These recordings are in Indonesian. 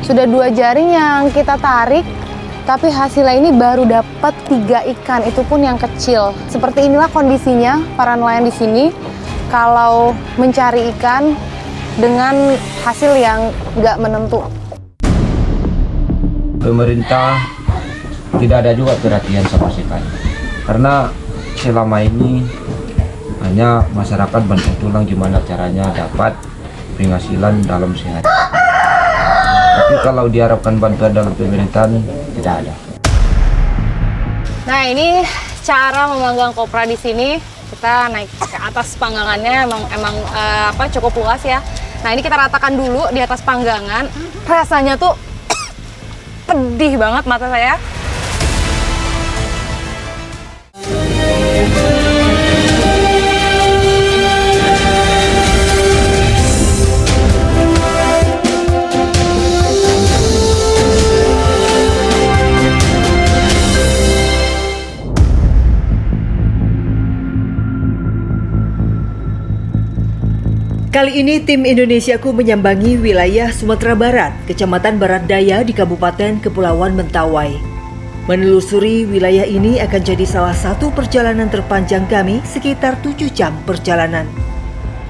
Sudah 2 jaring yang kita tarik, tapi hasilnya ini baru dapat 3 ikan, itu pun yang kecil. Seperti inilah kondisinya para nelayan di sini kalau mencari ikan dengan hasil yang nggak menentu. Pemerintah tidak ada juga perhatian sama sekali, karena selama ini hanya masyarakat bantu tulang gimana caranya dapat penghasilan dalam sehari. Tapi kalau diharapkan bantuan dalam pemerintahan, tidak ada. Nah, ini cara memanggang kopra di sini. Kita naik ke atas panggangannya, emang cukup luas ya. Nah, ini kita ratakan dulu di atas panggangan. Rasanya tuh pedih banget mata saya. Kali ini tim Indonesiaku menyambangi wilayah Sumatera Barat, Kecamatan Barat Daya di Kabupaten Kepulauan Mentawai. Menelusuri wilayah ini akan jadi salah satu perjalanan terpanjang kami, sekitar 7 jam perjalanan.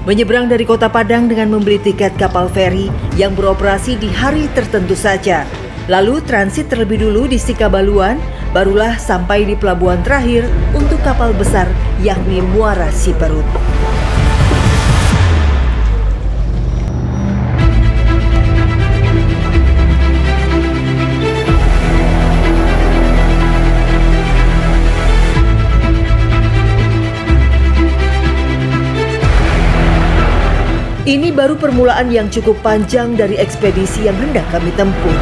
Menyeberang dari Kota Padang dengan membeli tiket kapal feri yang beroperasi di hari tertentu saja. Lalu transit terlebih dulu di Sikabaluan, barulah sampai di pelabuhan terakhir untuk kapal besar yakni Muara Siberut. Ini baru permulaan yang cukup panjang dari ekspedisi yang hendak kami tempuh.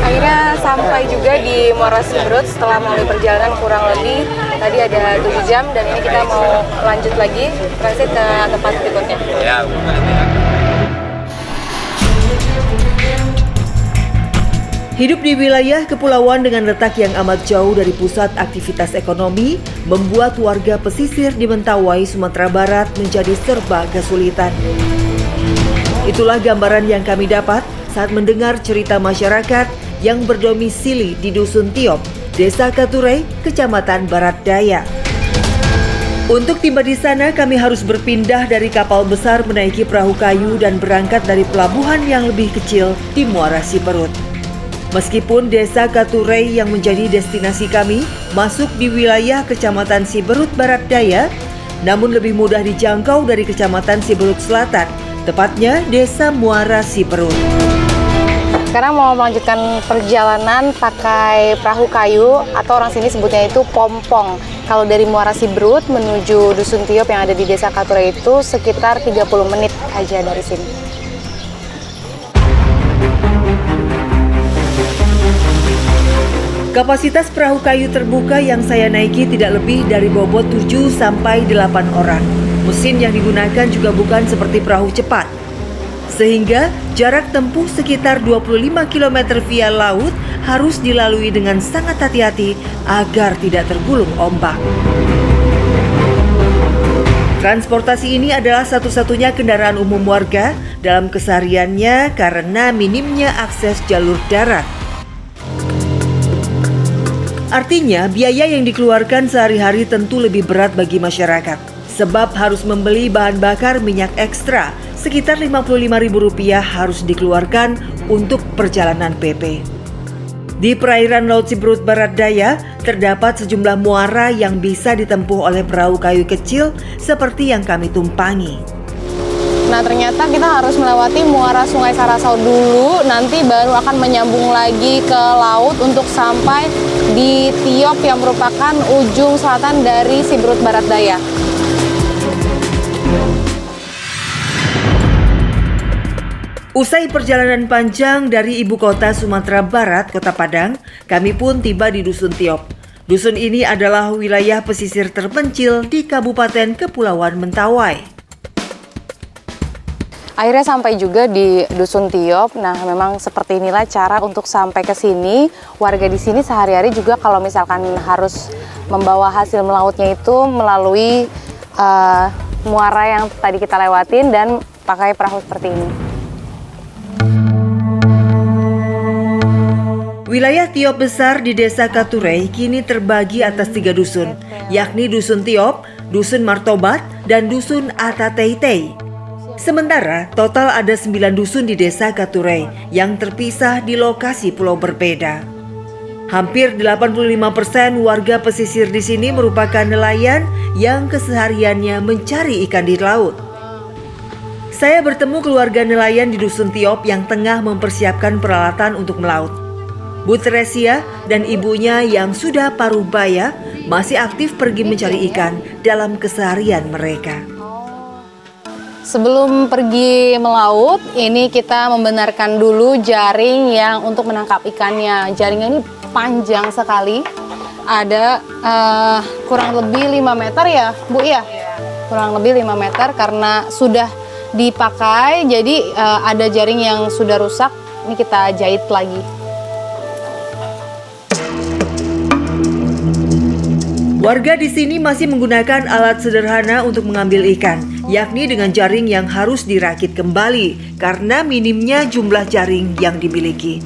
Akhirnya sampai juga di Muara Siberut setelah melalui perjalanan kurang lebih tadi ada 7 jam, dan ini kita mau lanjut lagi transit ke tempat berikutnya. Hidup di wilayah kepulauan dengan letak yang amat jauh dari pusat aktivitas ekonomi membuat warga pesisir di Mentawai, Sumatera Barat menjadi serba kesulitan. Itulah gambaran yang kami dapat saat mendengar cerita masyarakat yang berdomisili di Dusun Tiop, Desa Katurei, Kecamatan Barat Daya. Untuk tiba di sana, kami harus berpindah dari kapal besar menaiki perahu kayu dan berangkat dari pelabuhan yang lebih kecil di Muara Siberut. Meskipun Desa Katurei yang menjadi destinasi kami masuk di wilayah Kecamatan Siberut Barat Daya, namun lebih mudah dijangkau dari Kecamatan Siberut Selatan, tepatnya Desa Muara Siberut. Sekarang mau melanjutkan perjalanan pakai perahu kayu atau orang sini sebutnya itu pompong. Kalau dari Muara Siberut menuju Dusun Tiop yang ada di Desa Katurei itu sekitar 30 menit aja dari sini. Kapasitas perahu kayu terbuka yang saya naiki tidak lebih dari bobot 7-8 orang. Mesin yang digunakan juga bukan seperti perahu cepat. Sehingga jarak tempuh sekitar 25 km via laut harus dilalui dengan sangat hati-hati agar tidak tergulung ombak. Transportasi ini adalah satu-satunya kendaraan umum warga dalam kesehariannya karena minimnya akses jalur darat. Artinya, biaya yang dikeluarkan sehari-hari tentu lebih berat bagi masyarakat, sebab harus membeli bahan bakar minyak ekstra, sekitar Rp55.000 harus dikeluarkan untuk perjalanan PP. Di perairan Laut Siberut Barat Daya, terdapat sejumlah muara yang bisa ditempuh oleh perahu kayu kecil seperti yang kami tumpangi. Nah, ternyata kita harus melewati muara Sungai Sarasau dulu, nanti baru akan menyambung lagi ke laut untuk sampai di Tiop yang merupakan ujung selatan dari Siberut Barat Daya. Usai perjalanan panjang dari ibu kota Sumatera Barat, Kota Padang, kami pun tiba di Dusun Tiop. Dusun ini adalah wilayah pesisir terpencil di Kabupaten Kepulauan Mentawai. Akhirnya sampai juga di Dusun Tiop. Nah, memang seperti inilah cara untuk sampai ke sini. Warga di sini sehari-hari juga kalau misalkan harus membawa hasil melautnya itu melalui muara yang tadi kita lewatin dan pakai perahu seperti ini. Wilayah Tiop besar di Desa Katurei kini terbagi atas 3 dusun, yakni Dusun Tiop, Dusun Martobat, dan Dusun Atateitei. Sementara total ada 9 dusun di Desa Katurei yang terpisah di lokasi pulau berbeda. Hampir 85% warga pesisir di sini merupakan nelayan yang kesehariannya mencari ikan di laut. Saya bertemu keluarga nelayan di Dusun Tiop yang tengah mempersiapkan peralatan untuk melaut. Bu Teresia dan ibunya yang sudah paruh baya masih aktif pergi mencari ikan dalam keseharian mereka. Sebelum pergi melaut, ini kita membenarkan dulu jaring yang untuk menangkap ikannya. Jaringnya ini panjang sekali, ada kurang lebih 5 meter ya Bu ya? Kurang lebih 5 meter karena sudah dipakai, jadi ada jaring yang sudah rusak, ini kita jahit lagi. Warga di sini masih menggunakan alat sederhana untuk mengambil ikan, yakni dengan jaring yang harus dirakit kembali karena minimnya jumlah jaring yang dimiliki.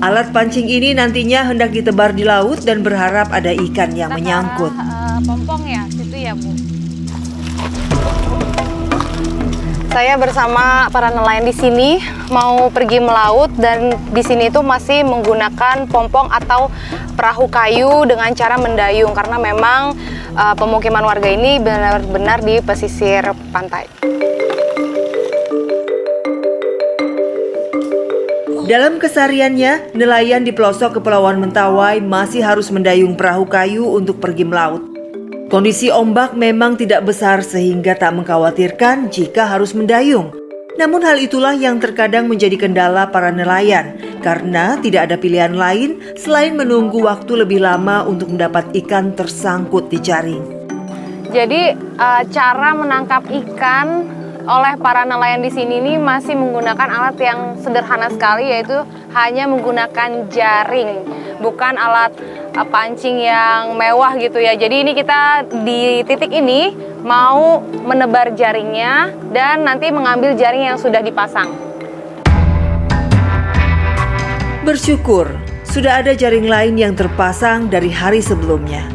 Alat pancing ini nantinya hendak ditebar di laut dan berharap ada ikan yang menyangkut. Pompong ya, situ ya Bu. Saya bersama para nelayan di sini mau pergi melaut dan di sini itu masih menggunakan pompong atau perahu kayu dengan cara mendayung karena memang pemukiman warga ini benar-benar di pesisir pantai. Dalam kesehariannya, nelayan di pelosok Kepulauan Mentawai masih harus mendayung perahu kayu untuk pergi melaut. Kondisi ombak memang tidak besar sehingga tak mengkhawatirkan jika harus mendayung. Namun hal itulah yang terkadang menjadi kendala para nelayan karena tidak ada pilihan lain selain menunggu waktu lebih lama untuk mendapat ikan tersangkut di jaring. Jadi cara menangkap ikan oleh para nelayan di sini ini masih menggunakan alat yang sederhana sekali, yaitu hanya menggunakan jaring, bukan alat pancing yang mewah gitu ya. Jadi ini kita di titik ini mau menebar jaringnya dan nanti mengambil jaring yang sudah dipasang. Bersyukur sudah ada jaring lain yang terpasang dari hari sebelumnya.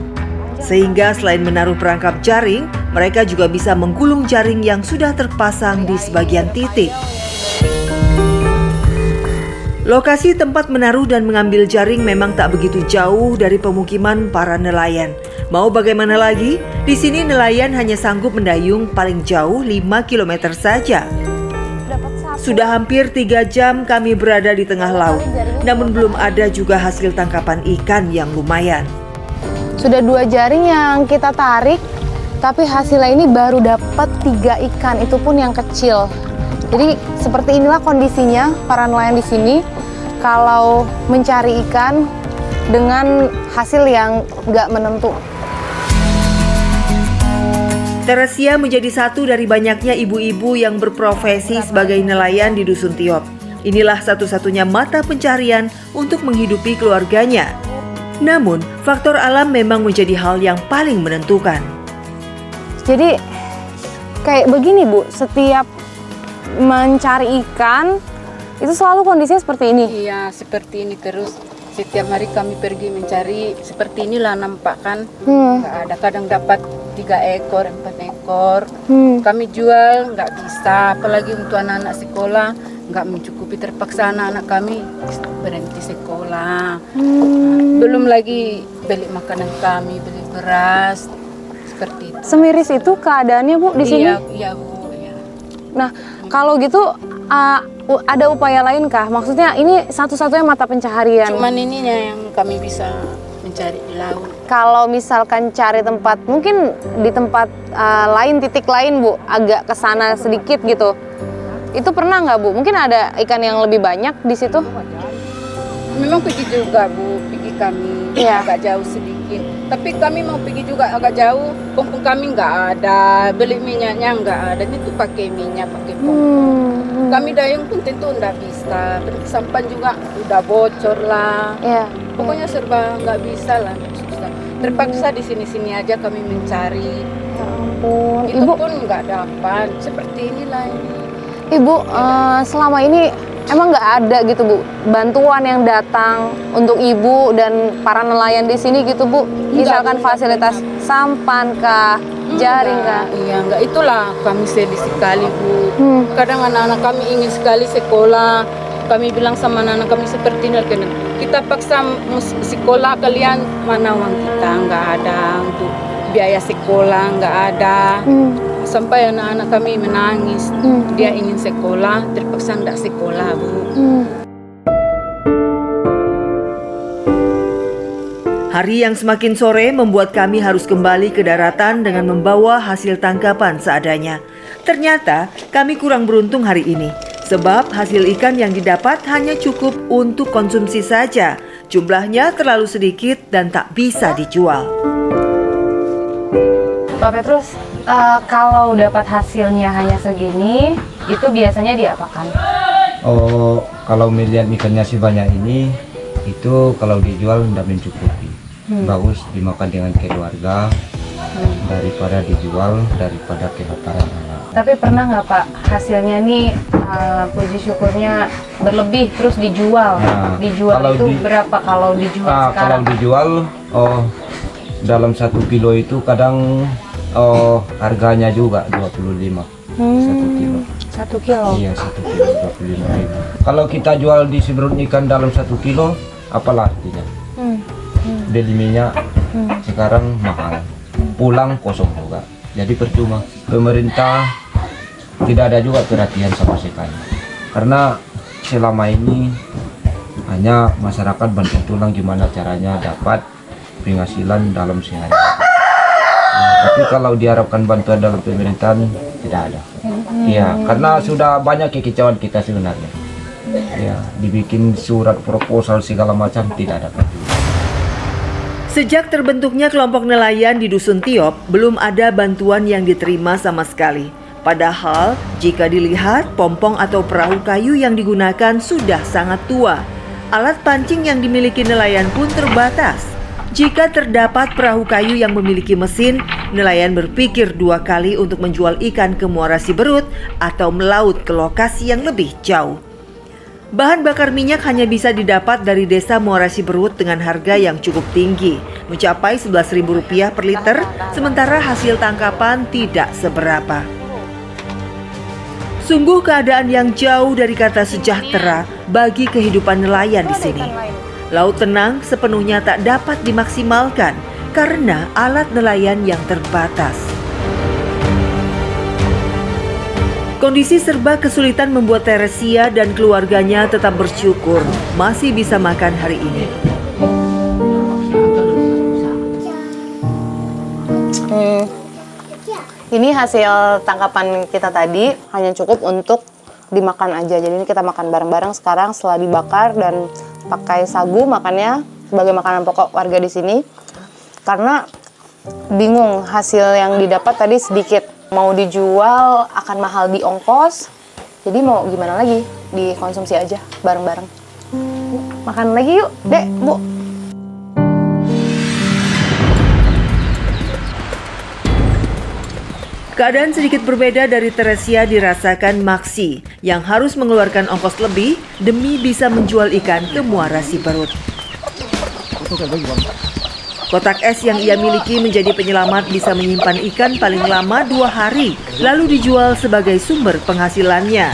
Sehingga selain menaruh perangkap jaring, mereka juga bisa menggulung jaring yang sudah terpasang di sebagian titik. Lokasi tempat menaruh dan mengambil jaring memang tak begitu jauh dari pemukiman para nelayan. Mau bagaimana lagi, di sini nelayan hanya sanggup mendayung paling jauh 5 km saja. Sudah hampir 3 jam kami berada di tengah laut, namun belum ada juga hasil tangkapan ikan yang lumayan. Sudah 2 jaring yang kita tarik, tapi hasilnya ini baru dapat 3 ikan, itu pun yang kecil. Jadi seperti inilah kondisinya para nelayan di sini kalau mencari ikan dengan hasil yang nggak menentu. Teresia menjadi satu dari banyaknya ibu-ibu yang berprofesi sebagai nelayan di Dusun Tiop. Inilah satu-satunya mata pencarian untuk menghidupi keluarganya. Namun, faktor alam memang menjadi hal yang paling menentukan. Jadi kayak begini Bu, setiap mencari ikan itu selalu kondisinya seperti ini. Iya, seperti ini terus. Setiap hari kami pergi mencari, seperti inilah nampak kan. Nggak ada, kadang dapat 3 ekor, 4 ekor. Kami jual nggak bisa, apalagi untuk anak-anak sekolah nggak mencukupi, terpaksa anak-anak kami berhenti sekolah. Belum lagi beli makanan kami, beli beras, seperti itu. Semiris itu keadaannya Bu di sini? Iya Bu. Iya. Nah, kalau gitu ada upaya lain kah? Maksudnya ini satu-satunya mata pencaharian. Cuman ininya yang kami bisa mencari di laut. Kalau misalkan cari tempat, mungkin di tempat lain, titik lain Bu, agak ke sana sedikit gitu. Itu pernah nggak Bu? Mungkin ada ikan yang lebih banyak di situ? Memang pergi juga Bu, pergi kami agak jauh sedikit. Tapi kami mau pergi juga agak jauh, pompong kami nggak ada, beli minyaknya nggak ada, itu pakai minyak, pakai pompong. Kami dayung pun tentu nggak bisa, sampan juga udah bocor lah. Pokoknya serba nggak bisa lah, susah. Terpaksa di sini-sini aja kami mencari. Ya ampun, Itu Ibu pun nggak dapat, seperti inilah ini. Ibu selama ini emang nggak ada gitu Bu bantuan yang datang untuk ibu dan para nelayan di sini gitu Bu? Misalkan fasilitas sampan kah, jaring kah? Iya, enggak, itulah kami sedih sekali Bu. Kadang anak-anak kami ingin sekali sekolah. Kami bilang sama anak-anak kami seperti ini, kita paksa sekolah, kalian mana uang kita, nggak ada untuk biaya sekolah, nggak ada. Sampai anak-anak kami menangis, dia ingin sekolah, terpaksa tidak sekolah Bu. Hari yang semakin sore membuat kami harus kembali ke daratan dengan membawa hasil tangkapan seadanya. Ternyata kami kurang beruntung hari ini, sebab hasil ikan yang didapat hanya cukup untuk konsumsi saja. Jumlahnya terlalu sedikit dan tak bisa dijual. Pak Petrus, kalau dapat hasilnya hanya segini, itu biasanya diapakan? Oh, kalau melihat ikannya sih banyak ini, itu kalau dijual tidak mencukupi. Bagus dimakan dengan keluarga daripada dijual, daripada kebakaran anak. Tapi pernah nggak Pak hasilnya nih puji syukurnya berlebih terus dijual? Nah, dijual kalau itu berapa kalau dijual Kalau sekarang? dijual, dalam 1 kilo itu kadang harganya juga 25 1 kilo. 1 kilo? Iya, 1 kilo 25.000. Kalau kita jual di Siberut ikan dalam 1 kilo, apalah artinya? Beli minyak sekarang mahal, pulang kosong juga. Jadi percuma. Pemerintah tidak ada juga perhatian sama sekali. Karena selama ini hanya masyarakat bantu tulang gimana caranya dapat penghasilan dalam sehari. Tapi kalau diharapkan bantuan dalam pemerintahan tidak ada. Iya, karena sudah banyak kekecewaan kita sebenarnya. Ya, dibikin surat proposal segala macam tidak ada. Sejak terbentuknya kelompok nelayan di Dusun Tiop, belum ada bantuan yang diterima sama sekali. Padahal, jika dilihat, pompong atau perahu kayu yang digunakan sudah sangat tua. Alat pancing yang dimiliki nelayan pun terbatas. Jika terdapat perahu kayu yang memiliki mesin, nelayan berpikir 2 kali untuk menjual ikan ke Muara Siberut atau melaut ke lokasi yang lebih jauh. Bahan bakar minyak hanya bisa didapat dari desa Muara Siberut dengan harga yang cukup tinggi, mencapai Rp11.000 per liter, sementara hasil tangkapan tidak seberapa. Sungguh keadaan yang jauh dari kata sejahtera bagi kehidupan nelayan di sini. Laut tenang sepenuhnya tak dapat dimaksimalkan karena alat nelayan yang terbatas. Kondisi serba kesulitan membuat Teresia dan keluarganya tetap bersyukur masih bisa makan hari ini. Ini hasil tangkapan kita tadi hanya cukup untuk dimakan aja. Jadi ini kita makan bareng-bareng sekarang setelah dibakar dan pakai sagu makannya sebagai makanan pokok warga di sini. Karena bingung hasil yang didapat tadi sedikit. Mau dijual akan mahal di ongkos, jadi mau gimana lagi, dikonsumsi aja bareng-bareng. Makan lagi yuk, Dek, Bu. Keadaan sedikit berbeda dari Teresia dirasakan Maksi yang harus mengeluarkan ongkos lebih demi bisa menjual ikan ke Muara Siberut. Kotak es yang ia miliki menjadi penyelamat bisa menyimpan ikan paling lama 2 hari, lalu dijual sebagai sumber penghasilannya.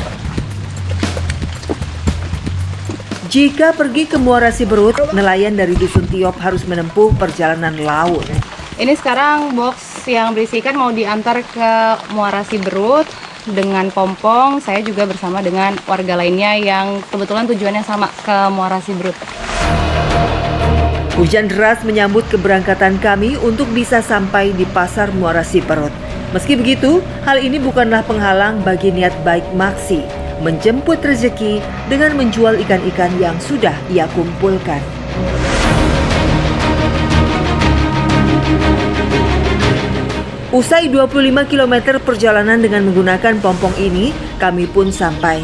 Jika pergi ke Muara Siberut, nelayan dari Dusun Tiop harus menempuh perjalanan laut. Ini sekarang box yang berisi ikan mau diantar ke Muara Siberut dengan pompong. Saya juga bersama dengan warga lainnya yang kebetulan tujuannya sama ke Muara Siberut. Hujan deras menyambut keberangkatan kami untuk bisa sampai di pasar Muara Siberut. Meski begitu, hal ini bukanlah penghalang bagi niat baik Maksi menjemput rezeki dengan menjual ikan-ikan yang sudah ia kumpulkan. Usai 25 km perjalanan dengan menggunakan pompong ini, kami pun sampai.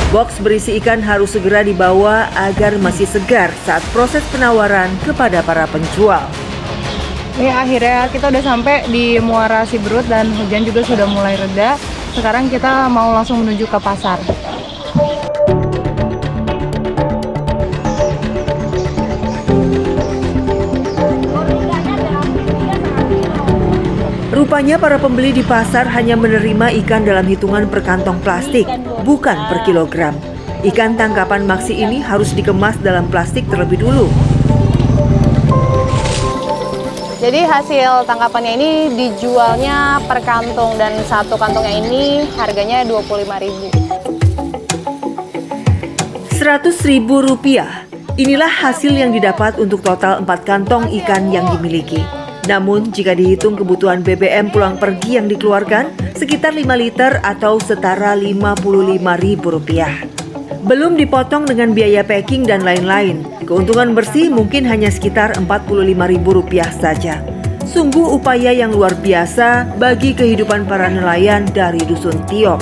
Box berisi ikan harus segera dibawa agar masih segar saat proses penawaran kepada para penjual. Ini akhirnya kita udah sampai di Muara Siberut dan hujan juga sudah mulai reda. Sekarang kita mau langsung menuju ke pasar. Rupanya para pembeli di pasar hanya menerima ikan dalam hitungan per kantong plastik, bukan per kilogram. Ikan tangkapan Maksi ini harus dikemas dalam plastik terlebih dulu. Jadi hasil tangkapannya ini dijualnya per kantong dan satu kantongnya ini harganya Rp25.000. Rp100.000. Inilah hasil yang didapat untuk total 4 kantong ikan yang dimiliki. Namun jika dihitung kebutuhan BBM pulang pergi yang dikeluarkan sekitar 5 liter atau setara Rp55.000. Belum dipotong dengan biaya packing dan lain-lain, keuntungan bersih mungkin hanya sekitar Rp45.000 saja. Sungguh upaya yang luar biasa bagi kehidupan para nelayan dari Dusun Tiok.